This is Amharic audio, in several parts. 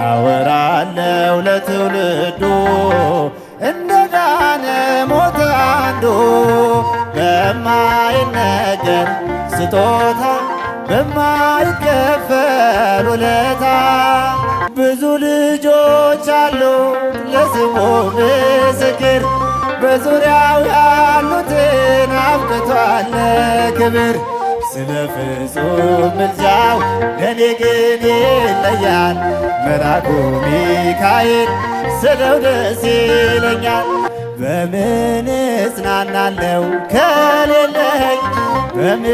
አወራለው ለትውልዱ እንደ ዳነ ሞተ አንዱ በማይነገር ስጦታ በማይከፈል ውለታ ብዙ ልጆች አሉት ለስሙ ምስክር በዙሪያው ያሉትን አብቅቷል ክብር ስለ ፍጹም ምልጃው ለኔ ግን ይለያል መልአኩ ሚካኤል ስለው ደስ ይለኛል። በምን እጽናናለው ከሌለኝ በምን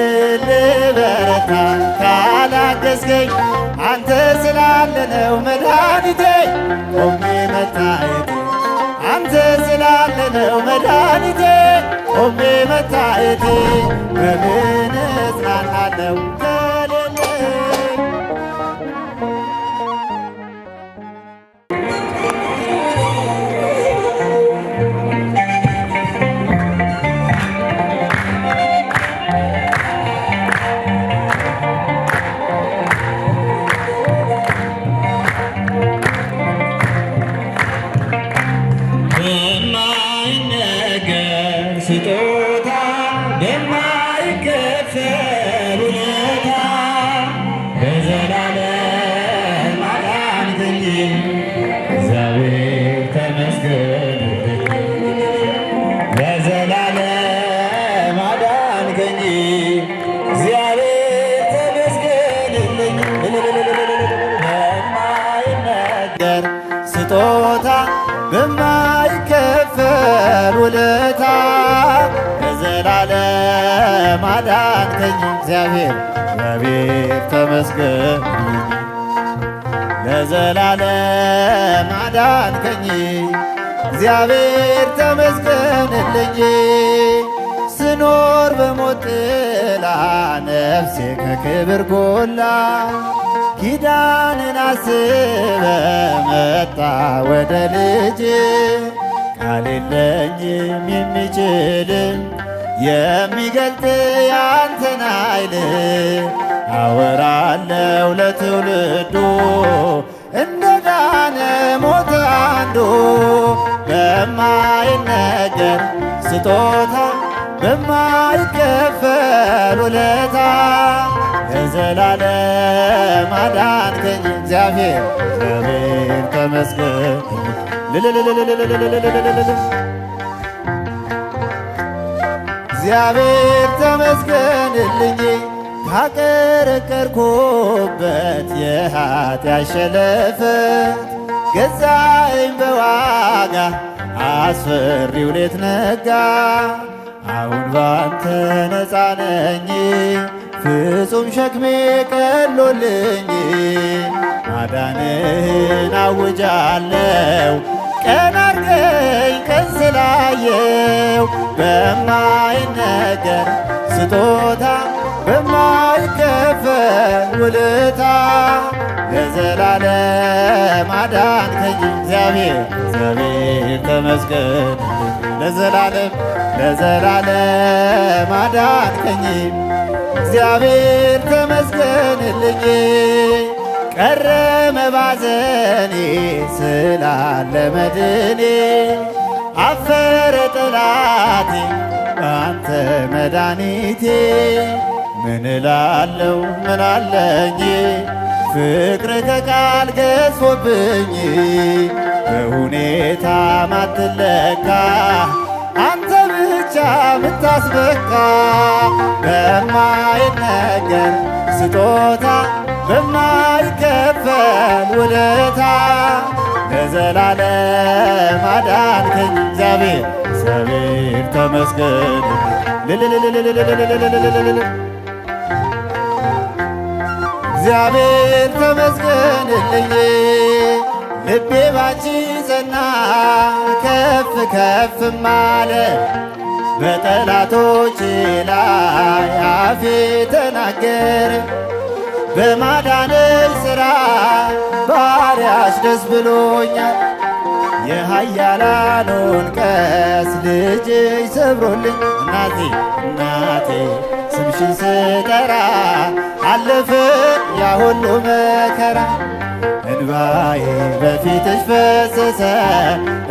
ልበረታ ካላገዝከኝ አንተ ስላለነው መድኃኒቴ ቆሜ መታየቴ አንተ ስላለነው መድኃኒቴ ቆሜ መታየቴ በምን እጽናናለው ስጦታ በማይከፈል ውለታ በዘላለም አዳንከኝ እግዚአብሔር ተመስገን። በዘላለም አዳንከኝ እግዚአብሔር ተመስገንልኝ። በማይነገር ስጦታ በማይከፈል ውለታ ለዘላለም አዳንከኝ እግዚአብሔር ተመስገን። ለዘላለም አዳንከኝ እግዚአብሔር ተመስገንልኝ። ስኖር በሞት ጥላ ነፍሴ ከክብር ጎላ ኪዳንን አስበ መጣ ወደ ልጅ ቃል የለኝም የሚችል የሚገልጥ ያንተን ኃይል አወራለው ለትውልዱ እንደ ዳነ ሞተ አንዱ በማይነገር ስጦታ በማይከፈል ውለታ ለዘላለም አዳንከኝ እግዚአብሔር ተመስገን። እግዚአብሔር ተመስገንልኝ ካቀረቀርኩበት የኃጢአት ሸለፈት ገዛኸኝ በዋጋ አስፈሪው ሌት ነጋ። አሁን ባንተ ነፃ ነኝ ፍጹም ሸክሜ ቀሎልኝ ማዳንህን አውጃለው ቀን አርገኝ ቀን ስላየው በማይነገር ስጦታ በማይከፈል ውለታ ለዘላለም አዳንከኝ እግዚአብሔር ተመስገን። ለዘላለም አዳንከኝ እግዚአብሔር ተመስገንልኝ። ቀረ መባዘኔ ስላለ መድኔ አፈረ ጠላቴ አንተ መድኃኒቴ። ምን እላለው ምን አለኝ ፍቅር ከቃል ገዝፎብኝ በሁኔታ ማትለካ አንተ ብቻ ምታስበቃ በማይነገር ስጦታ በማይከፈል ውለታ ለዘላለም አዳንከኝ እግዚአብሔር ተመስገን። እግዚአብሔር ተመስገንልኝ ልቤ ባንቺ ጸና ከፍ ከፍም አለ በጠላቶች ላይ አፌ ተናገረ። በማዳንሽ ሥራ ባሪያሽ ደስ ብሎኛል። የኃያላኑን ቀስ ልጅሽ ሰብሮልኝ እናቴ ስምሽን ስጠራ አለፈ ያ ሁሉ መከራ። እንባዬ በፊትሽ ፈሰሰ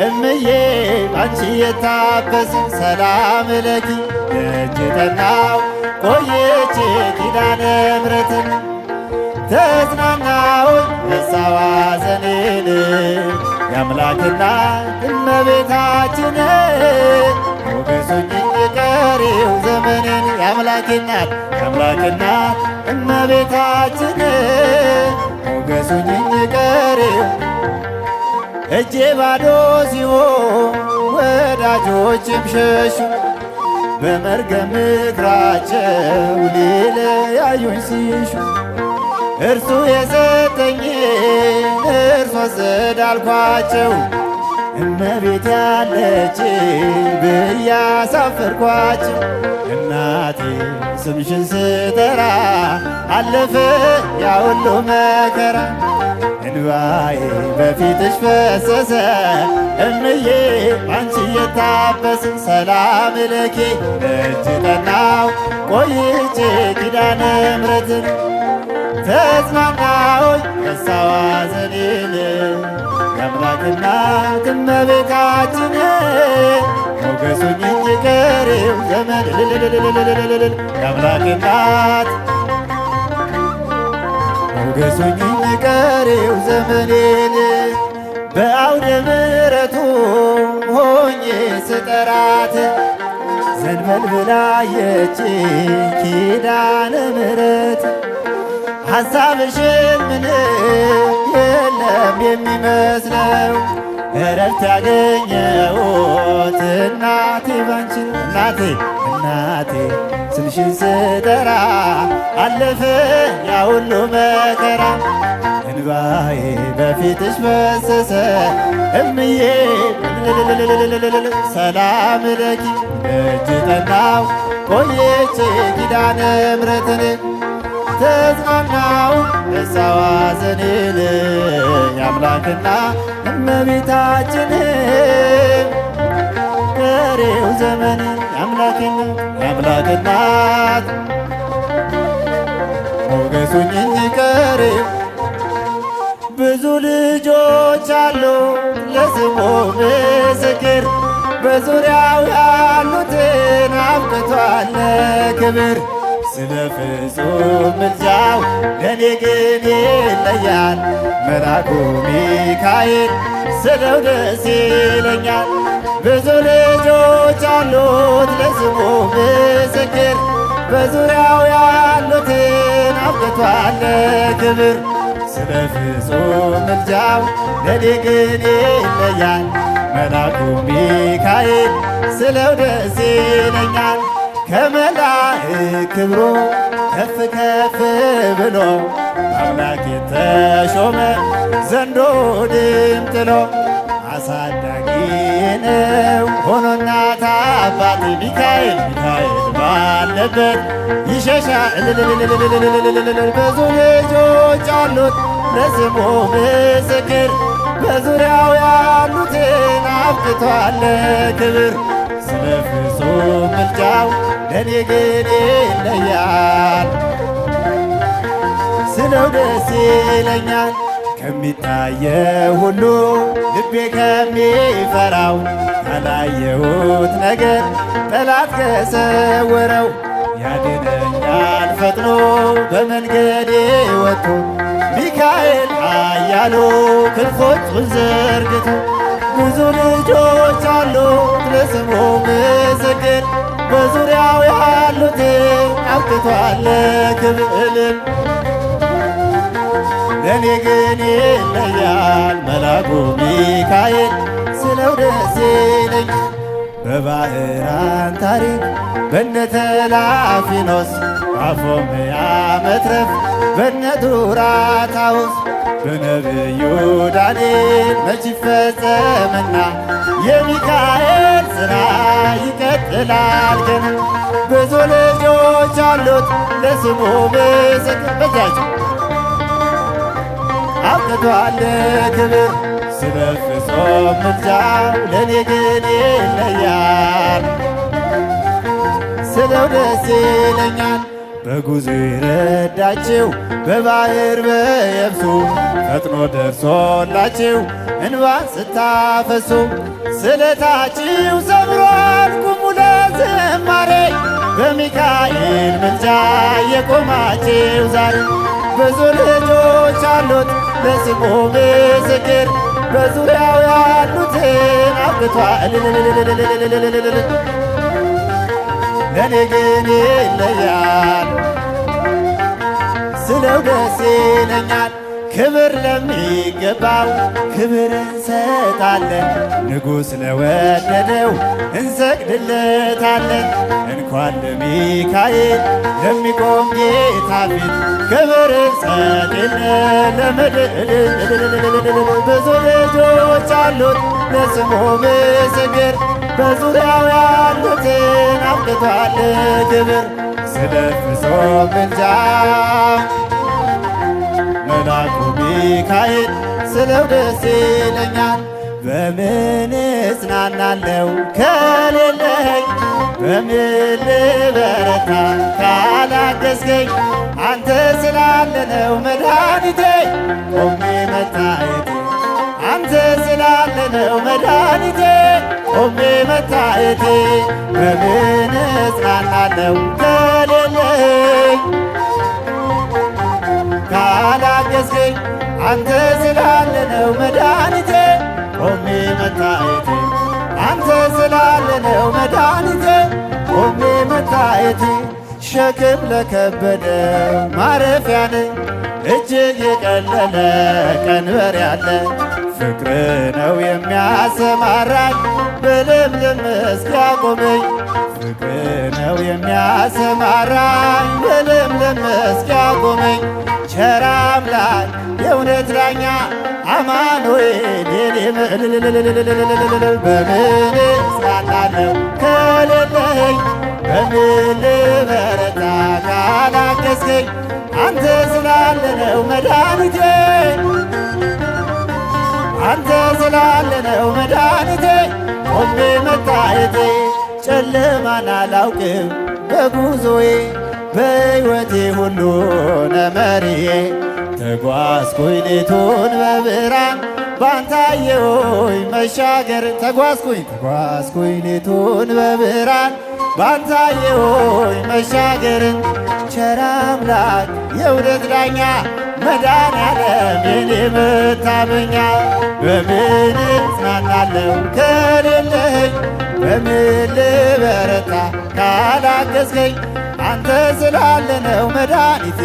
እምዬ ባንቺ የታበሰ ሰላም ለኪ ደጅ ጠናው ቆይቼ ኪዳነ ምሕረትን ተጽናናሁኝ ረሳሁ ሐዘኔን የአምላክና እመቤታችን ሞገሱኝ ቀሪው ዘመኔን የአምላክናት እመቤታችን ሞገሱኝ ቀሪው እጄ ባዶ ሲሆን ወዳጆችም ሸሹ በመርገም ምክራቸው ሊለያዩኝ ሲሹ እርሱ የሰጠኝ እርሱ ወሰደ አልኳቸው እመቤት ያለች ብያሳፈርኳቸው እናቴ ስምሽን ስጠራ አለፈ ያ ሁሉ መከራ እንባዬ በፊትሽ ፈሰሰ እምዬ አንቺ የታበሰ ሰላም ለኪ ደጅ ጠናው ቆይቼ ኪዳነ ምሕረትን ተጽናናሁኝ ረሳሁ ሐዘኔን የአምላክናት እመቤታችን ሞገሱኝ ቀሪው ዘመን የአምላክናት ሞገሱኝ ቀሪው ዘመኔን በአውደ ምሕረቱ ሆኜ ስጠራት ዘንበል ብላየች ኪዳነ ምሕረት ሐሳብሽን ምንም የለም የሚመስለው እረፍት ያገኘሁት እናቴ ባንቺ እናቴ ስምሽን ስጠራ አለፈ ያ ሁሉ መከራ እንባዬ በፊትሽ ፈሰሰ እምዬ ሰላም ለኪ ደጅ ጠናው ቆይቼ ኪዳነ ምሕረትን ተጽናናው ረሳሁ ሐዘኔን የአምላክና እመቤታችን ቀሪው ዘመን የአምላክናት ሞገሱኝ ቀሪው ብዙ ልጆች አሉ ለስሙ ምስክር በዙሪያው ያሉትን አብቅቷል ክብር ስለ ፍጹም ምልጃው ለኔ ግን ይለያል መልአኩ ሚካኤል ስለው ደስ ይለኛል ብዙ ልጆች አሉት ለስሙ ምስክር በዙሪያው ያሉትን አብቅቷል ክብር ስለ ፍጹም ምልጃው ለኔ ግን ይለያል መልአኩ ሚካኤል ስለው ደስ ይለኛል ከመላእክት ክብሩ ከፍ ከፍ ብሎ አምላክ የተሾመ ዘንዶ ድምጥሎ አሳዳጊ ነው ሆኖ እናት አባት ሚካኤል ባለበት ይሸሻል ብዙ ልጆች አሉት ለስሙ ምስክር በዙሪያው ያሉትን አብቅቷል ክብር ስለ ፍጹም ምልጃው ለኔ ግን ይለያል ስለው ደስ ይለኛል ከሚታየው ሁሉ ልቤ ከሚፈራው ካላየሁት ነገር ጠላት ከሰወረው ያድነኛል ፈጥኖ በመንገዴ ወጥቶ ሚካኤል ኃያሉ ክንፎቹን ዘርግቶ ብዙ ልጆች አሉት ለስሙ ምስክር በዙሪያው ያሉትን አብቅቷል ክብር ለኔ ግን ይለያል መልአኩ ሚካኤል ስለው ደስ ይለኛል በባሕራን ታሪክ በነ ተላፊኖስ በአፎምያ መትረፍ በነ ዱራታውስ በነቢዩ ዳንኤል መች ይፈጸምና የሚካኤል ሥራ ይቀጥላል ገና ብዙ ልጆች አሉት ለስሙ ምስክር በጃቸው አብቅቷል ክብር ስለ ፍጹም ምልጃው ለኔ ግን ይለያል ስለው ደስ ይለኛል በጉዞ የረዳችው በባህር በየብሱ ፈጥኖ ደርሶላችሁ እንባን ስታፈሱ ስለታችሁ ሰምሯል ቁሙ ለዝማሬ በሚካኤል ምልጃ የቆማችሁ ዛሬ ብዙ ልጆች አሉት ለስሙ ምስክር በዙሪያው ያሉትን አብቅቷል ለኔ ግን ይለያል ስለው ደስ ይለኛል ክብር ለሚገባው ክብር እንሰጣለን ንጉሥ ለወደደው እንሰግድለታለን እንኳን ለሚካኤል ለሚቆም ጌታ ፊት ክብር እንሰጥለ ብዙ ልጆች አሉት ለስሙ ምስክር በዙሪያው ያሉትን አብቅቷል ክብር ስለ ፍጹም ምልጃው መልአኩ ሚካኤል ስለው ደስ ይለኛል በምን እጽናናለው ከሌለኝ በምን ልበረታ ካላገዝከኝ አንተ ስላለነው መድኃኒቴ ቆሜ መታየቴ አንተ ስላለነው መድኃኒቴ ቆሜ መታየቴ በምን እጽናናለው ከሌለኝ ካላገዝከኝ አንተ ስላለነው መድኃኒቴ ቆሜ መታየቴ አንተ ስላለነው መድኃኒቴ ቆሜ መታየቴ ሸክም ለከበደው ማረፊያነ እጅግ የቀለለ ቀንበር ያለ ፍቅር ነው የሚያሰማራኝ በለምለም መስክ ያቆመኝ ፍቅር ነው የሚያሰማራኝ በለምለም መስክ ያቆመኝ ቸር አምላክ የእውነት ዳኛ አማኑኤል በምን እጽናናለው ከሌለኝ በምን ልበረታ ካላገዝከኝ አንተ ስላለነው መድኃኒቴ አንተ ስላለነው መድኃኒቴ ቆሜ መታየቴ ጨለማን አላውቅም በጉዞዬ በሕይወቴ ሁሉ ነመሪዬ ተጓዝኩኝ ሌቱን በብርሃን ባንታየሆይ መሻገር ተጓዝኩኝ ሌቱን በብርሃን ባንታየሆይ መሻገርን ቸር አምላክ የእውነት ዳኛ መድኃኔዓለም የኔ መታመኛ በምን እጽናናለው ከሌለኝ በምን ልበረታ ካላገዝከኝ አንተ ስላለነው መድኃኒቴ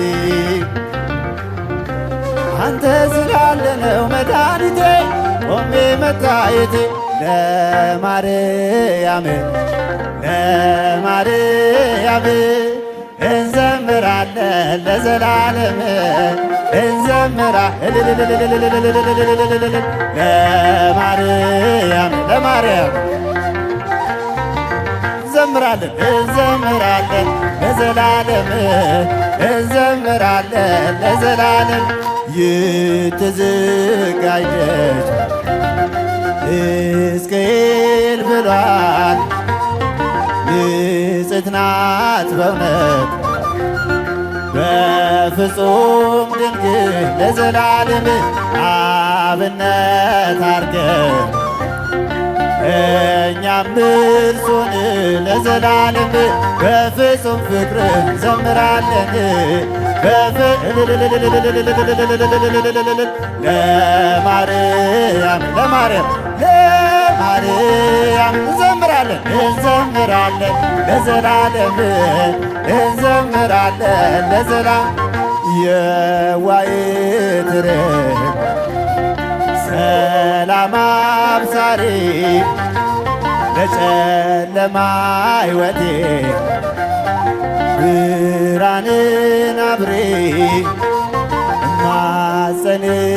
አንተ ስላለነው መድኃኒቴ ቆሜ መታየቴ ለማርያም እንዘምራለን ለዘላለም ለማርያም እንዘምራለን ለዘላለም እንዘምራለን ለዘላለም ይትዘጋጀች ሕዝቅኤል ብሏል ንጽሕት ናት በእውነት በፍጹም ድንግል ለዘላለም አብነት አርገን እኛም እርሱን ለዘላለም በፍጹም ፍቅር እንዘምራለን ለማርያም እንዘምራለን ለዘላለም እንዘምራለን ለዘላለም የዋይትር ሰላም አብሳሪ ለጨለማ ሕይወቴ ብርሃንን አብሬ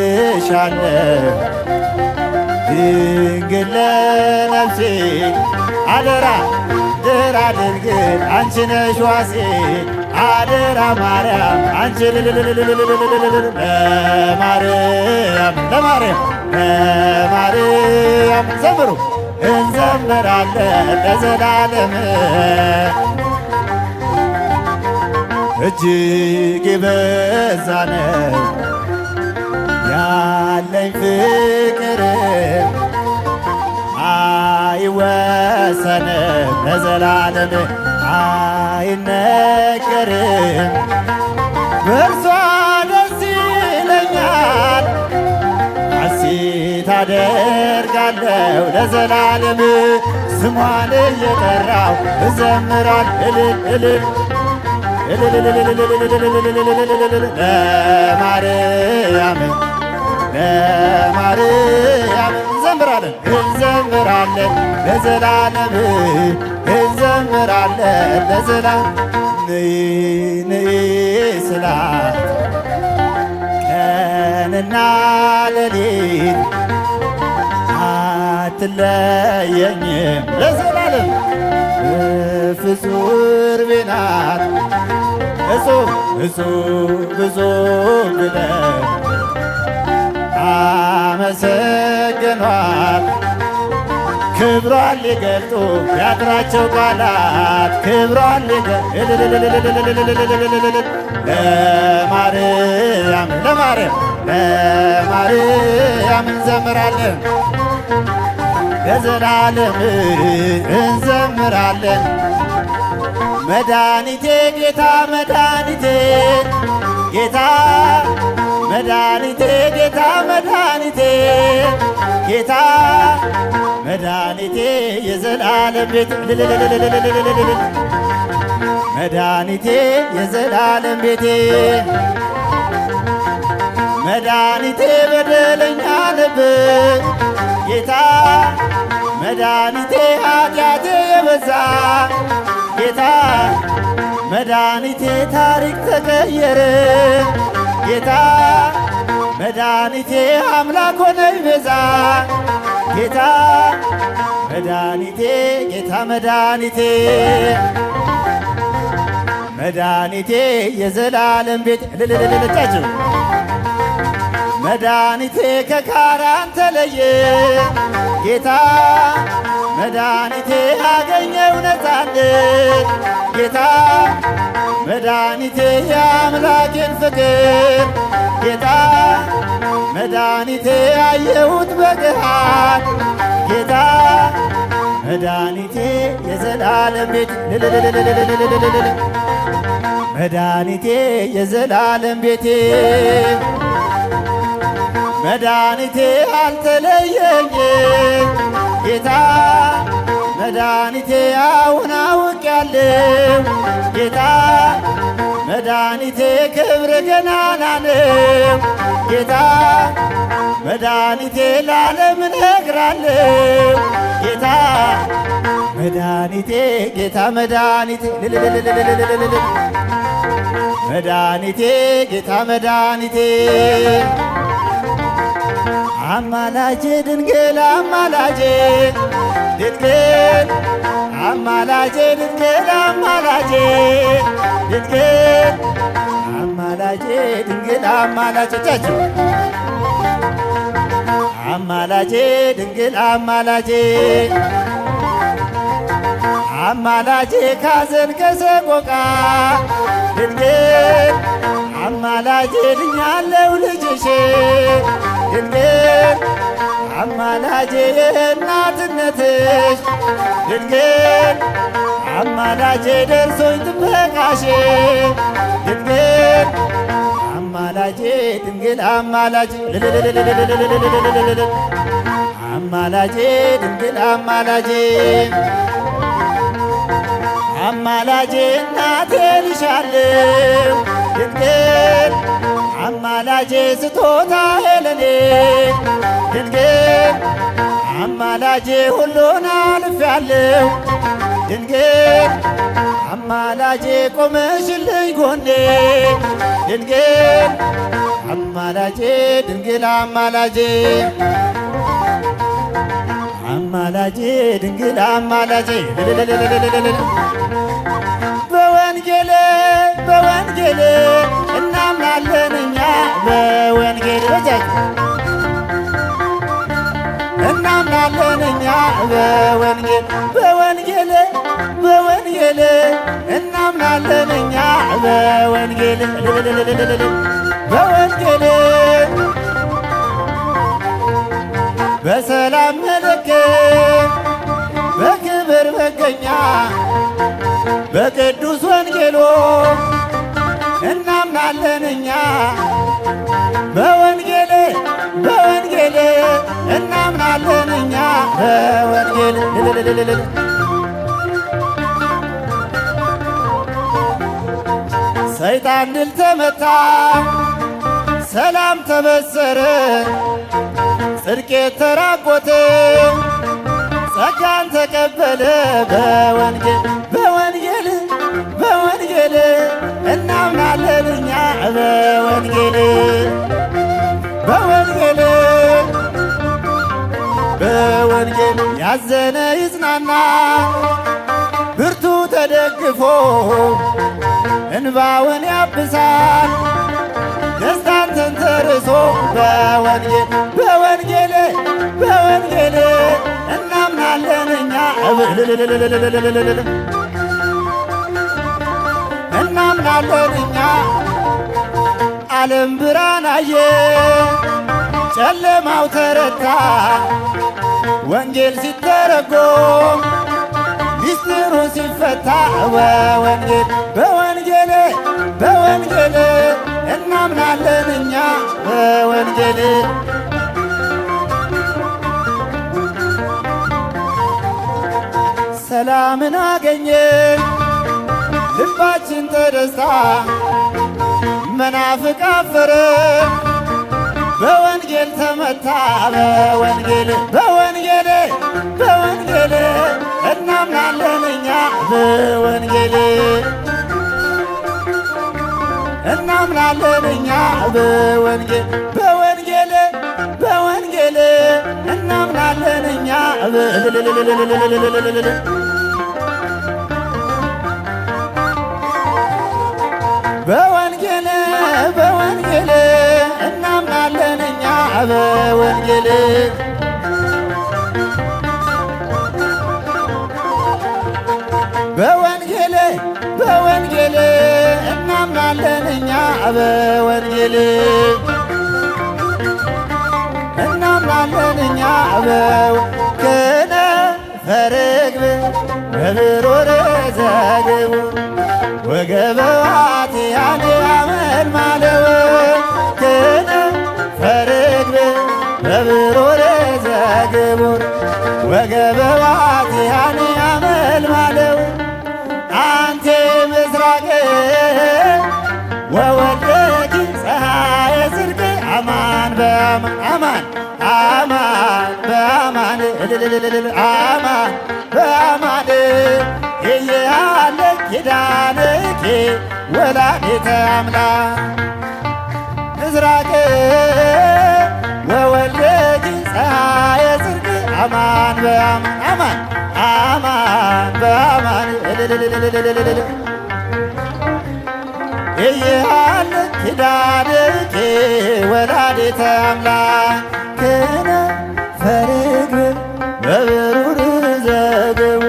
እማጸንሻለሁ ድንግል ለነፍሴ አደራ ድንግል አንቺ ነሽ ዋሴ አደራ ማርያም አንቺ ለማርያም ዘምሩ እንዘምራለን ለዘላለም እጅግ የበዛ ነው ያለኝ ፍቅር አይወሰንም ለዘላለም አይነገርም። በእርሷ ደስ ይለኛል ሐሴት አደርጋለሁ ለዘላለም ስሟን እየጠራው እዘምራል እልል ለማርያም ለማርያም እንዘምራለን ለዘላለም እንዘምራለን ለዘላለም ነይ ስላት ቀንና ሌሊት አትለየኝም ለዘላለም ፍጹር ቤናት እጹብ እጹብ ብለው አመሰገኗት ክብሯን ሊገልጡ ያጥራቸው ቃላት ክብሯን ለማርያም ለማርያም እንዘምራለን ለዘላለም እንዘምራለን። መድኃኒቴ ጌታ መድኃኒቴ ጌታ መድኃኒቴ ጌታ መድኃኒቴ ጌታ መድኃኒቴ የዘላለም ቤት መድኃኒቴ የዘላለም ቤቴ መድኃኒቴ በደለኛ ልብ ጌታ መድኃኒቴ ኃጢአቴ የበዛ ጌታ መድኃኒቴ ታሪክ ተቀየረ ጌታ መድኃኒቴ አምላክ ሆነኝ ቤዛ ጌታ መድኃኒቴ ጌታ መድኃኒቴ መድኃኒቴ የዘላለም ቤት ልልልልልጫችሁ መድኃኒቴ ከካራን ተለየ ጌታ መድኃኒቴ አገኘው ነፃነት ጌታ መድኃኒቴ የአምላኬን ፍቅር ጌታ መድኃኒቴ አየሁት በገሃድ ጌታ መድኃኒቴ የዘላለም ቤት መድኃኒቴ የዘላለም ቤቴ መድኃኒቴ አልተለየኝም ጌታ መድኃኒቴ አሁን አውቄያለሁ ጌታ መድኃኒቴ ክብር ገናና ነው ጌታ መድኃኒቴ ለዓለም እነግራለሁ ጌታ መድኃኒቴ ጌታ መድኃኒቴ መድኃኒቴ ጌታ መድኃኒቴ አማላጄ ድንግል አማላጄ ድንግል አማላጄ ድንግል አማላጄ ድንግል አማላጄ ድንግል አማላጄ ቻችሁ አማላጄ ድንግል አማላጄ አማላጄ ካዘን ከሰቆቃ ድንግል አማላጄ ድኛለው ልጅሽ ድንግል አማላጄ የእናትነትሽ ድንግል አማላጄ ደርሶኝ ጥበቃሽ ድንግል አማላጄ ድንግል አማላጄ አማላጄ ድንግል አማላጄ አማላጄ እናቴ ልሻለሁ ድንግል አማላጄ ስጦታዬ ለኔ ድንግል አማላጄ ሁሉን አልፌያለሁ ድንግል አማላጄ ቆመሽልኝ ጎኔ ድንግል አማላጄ ድንግል አማላጄ አማላጄ ድንግል አማላጄ በወንጌል በወንጌል እናምናለን እኛ በወንጌል እናምናለን እኛ በወንጌል በወንጌል በወንጌል እናምናለን እኛ በወንጌል በወንጌል በሰላም ምልክት በክብር መገኛ በቅዱስ ወንጌሎ እናምናለን እኛ በወንጌል በወንጌል እናምናለን እኛ በወንጌል ሰይጣን ድል ተመታ ሰላም ተበሰረ ጽድቅ ተራቆተ ጸጋን ተቀበለ በወንጌል በወንጌል በወንጌል እናምናለን እኛ በወንጌል በወንጌል በወንጌል ያዘነ ይጽናና ብርቱ ተደግፎ እንባውን ያብሳል ደስታን ተንተርሶ በወንጌል በወንጌል በወንጌል እናምናለን እኛ እናምናለን እኛ ዓለም ብርሃን አየ ጨለማው ተረታ ወንጌል ሲተረጎም ሚስጥሩ ሲፈታ በወንጌል በወንጌል በወንጌል እናምናለን እኛ በወንጌል ሰላምን አገኘን ልባችን ተደስታ መናፍቅ አፈረ በወንጌል ተመታ በወንጌል በወንጌል በወንጌል እናምናለን እኛ በወንጌል እናምናለን እኛ በወንጌል በወንጌል በወንጌል እናምናለን እኛ በወንጌል በወንጌል እናምናለን እኛ በወንጌል በወንጌል በወንጌል እናምናለን እኛ በወንጌል እናምናለን እኛ ከነፈረ ርግብ በብሩር ዘግቡ ወገበዋት ያኔ አመልማለው ከነፈረ ርግብ በብሩር ዘግቡ ወገበዋት ያኔ አመልማለው አንቲ ምስራቅ ወወልድኪ ፀሐየ ጽድቅ አማን በአማን አማን አማን በአማን አማን በአማን እያለ ኪዳንኪ ወላዲተ አምላክ ምስራቅ ወወልድኪ ፀሐየ ጽድቅ አማን በአማን አማን አማን በአማን እያለ ኪዳንኪ ወላዲተ አምላክ ከነፈረ ርግብ በብሩር ዘግቡ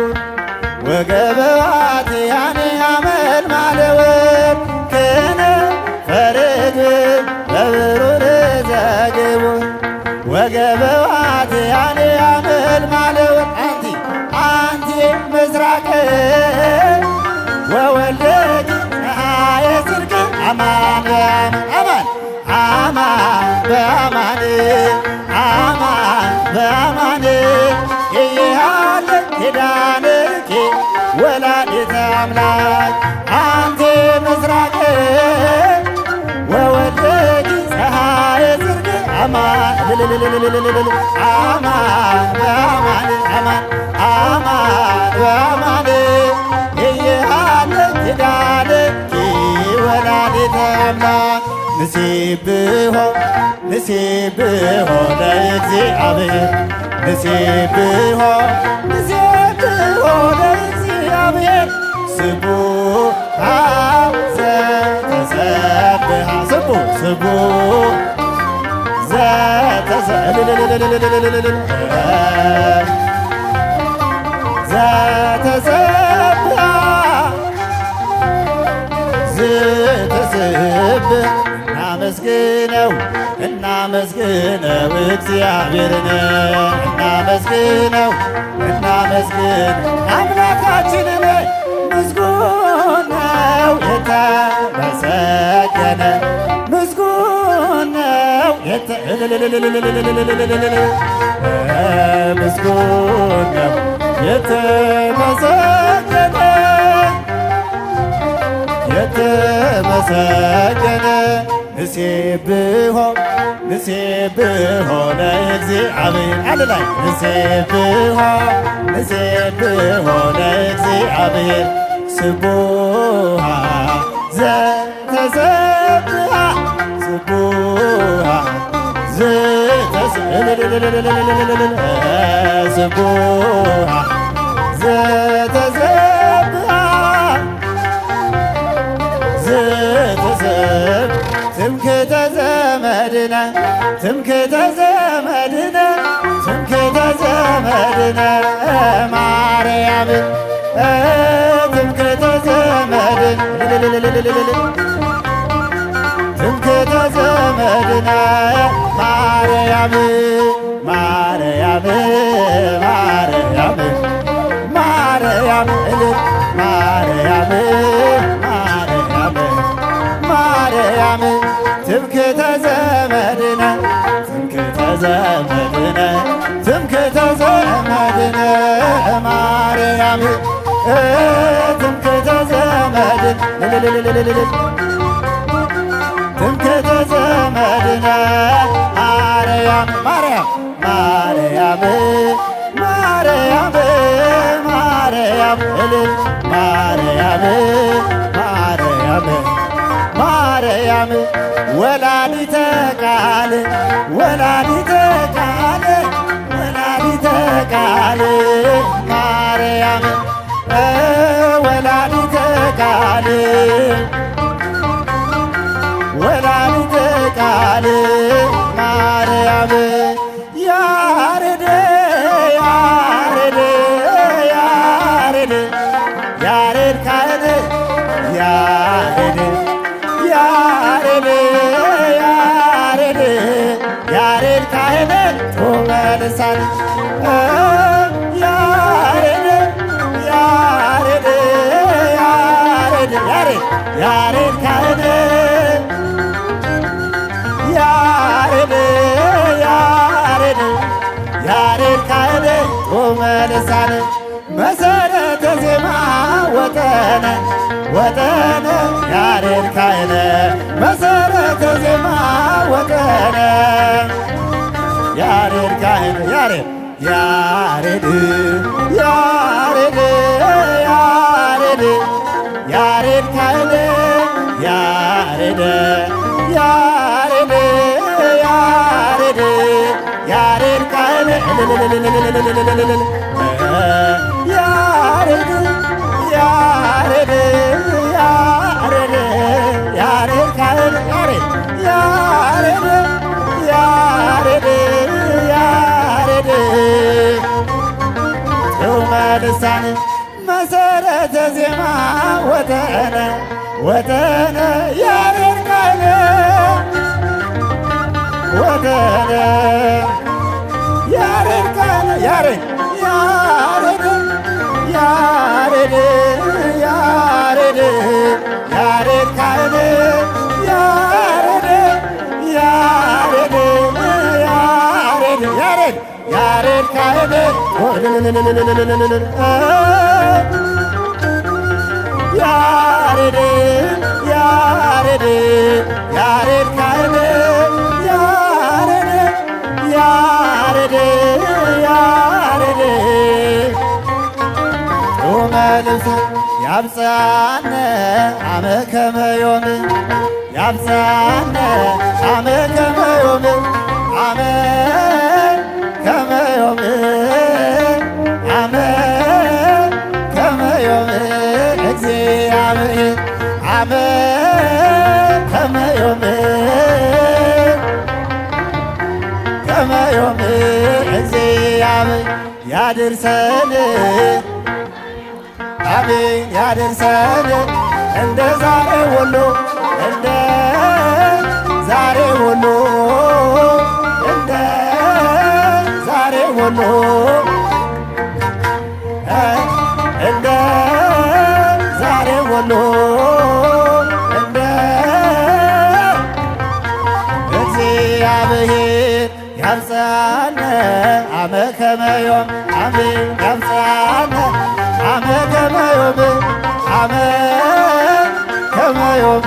ወገበዋት ያኔ አመልማለው ከነፈረ ርግብ በብሩር ዘግቡ ወገበዋት ያኔ አመልማለው አንቲ ምስራቅ ወወልድኪ ፀሐየ ጽድቅ አማን በአማን አማን በአማን አማን በአማን እያለ ኪዳንኪ ወላዲተ አምላክ አንቲ ምስራቅ ወወልድኪ ፀሐየ ጽድቅ አማን አማን በአማን አማን አማን በአማን እያለ ኪዳንኪ ወላዲተ አምላክ ንሴብሖ ንሴብሖ ለእግዚአብሔር ንሴብሖ ንሴብሖ ለእግዚአብሔር ስቡሕ ዘተሰብሐ ስቡሕ ዘተሰብሐ ይቅርብን። እናመስግነው እናመስግነው እግዚአብሔርን እናመስግነው እናመስግን አምላካችንን። ምስጉን ነው የተመሰገነ ምስጉን ነው ምስጉን ነው የተመሰገነ የተመሰገነ ንሴብሖ ንሴብሖ ለእግዚአብሔር አንድ ላይ ንሴብሖ ንሴብሖ ለእግዚአብሔር ስቡሐ ዘተሰብሐ ስቡሐ ስቡሐ ዘተሰብሐ ትምክህተ ዘመድነ ትምክህተ ዘመድነ ትምክህተ ዘመድነ ማርያም ትምክህተ ዘመድነ ትምክህተ ዘመድነ ማርያም ማርያም ማርያም ማርያም ማርያም ማርያም ትምክህተ ዘመድነ ትምክህተ ዘመድነ ትምክህተ ዘመድነ ማርያም ትምክህተ ዘመድነ ትምክህተ ዘመድነ ማርያም ማርያም ማርያም ማርያም ማርያም ማርያም ማርያም ማርያም ወላዲተ ቃል ወላዲተ ቃል ወላዲተ ቃል ማርያም ወላዲተ ቃል ወላዲተ ቃል ማርያም ያሬድ ያሬድ ያሬድ ያሬድ ካህን ያሬድ ያሬድ ያሬድ ያሬድ ካህን ጾመ ልሳን ያሬድ ያሬድ ያሬድ ያሬድ ያሬድ ካህን ያሬድ ያሬድ ያሬድ ካህን ጾመ ልሳን መሰረተ ዜማ ወጠነ ወጠነ ያሬድ ካህን መሰረተ ዜማ ወጠነ ያሬድ ካህን ያሬድ ያሬድ ያሬድ ያሬድ ያሬድ ካህን ያሬድ ያሬድ ያሬድ ያሬድ ካህን ያሬድ ያሬድ ያሬድ ያሬድ ካህን ያሬድ ያሬድ ያሬድ ያሬድ ጾመ ልሳን መሰረተ ዜማ ወጠነ ወጠነ ያሬድ ካህን ወጠነ ያሬድ ካህን ያሬድ ያሬድ ያሬድ ያሬድ ያሬድ ካህን ያሬድ ያሬድ ያሬድ ያሬድ ያሬድ ካህን ያሬድ ያሬድ ያሬድ ካህን ያሬድ ያሬድ ያሬድ ጾመ ልሳን ያብጽሐነ አመ ከመ ዮም ያብጽሐነ አመ ከመ ዮም አመ ከመ ዮም አመ ከመ ዮም እግዚአብሔር አመ ከመ ዮም ከመ ዮም እግዚአብሔር ያድርሰን አሜን ያድርሰን እንደ ዛሬ ሁሉ እንደ ዛሬ ሁሉ እንደ ዛሬ ሁሉ እንደ ዛሬ ሁሉ እንደ እግዚአብሔር ያብጽሐነ አመ ከመ ዮም አሜን ያብጽሐነ አመ ከመ ዮም አመ ከመ ዮም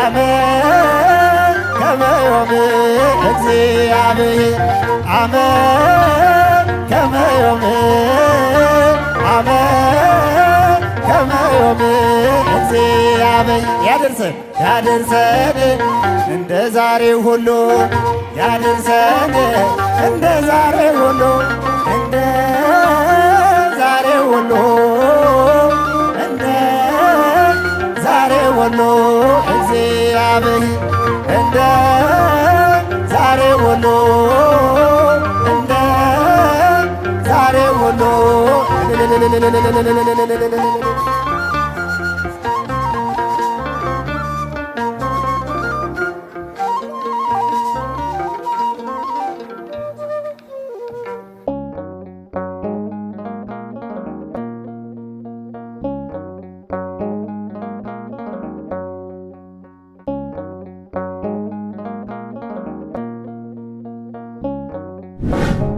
አመ ከመ ዮም እግዚአብሔር አመ ከመ ዮም አመ ከመ ዮም እግዚአብሔር ያድርሰን ያድርሰን እንደ ዛሬ ሁሉ ያድርሰን እንደ ዛሬ ሁሉ እንደ ዛሬ ሁሉ እንደ ዛሬ ሁሉ እግዚአብሔር እንደ ዛሬ ሁሉ እንደ ዛሬ ሁሉ Thank you.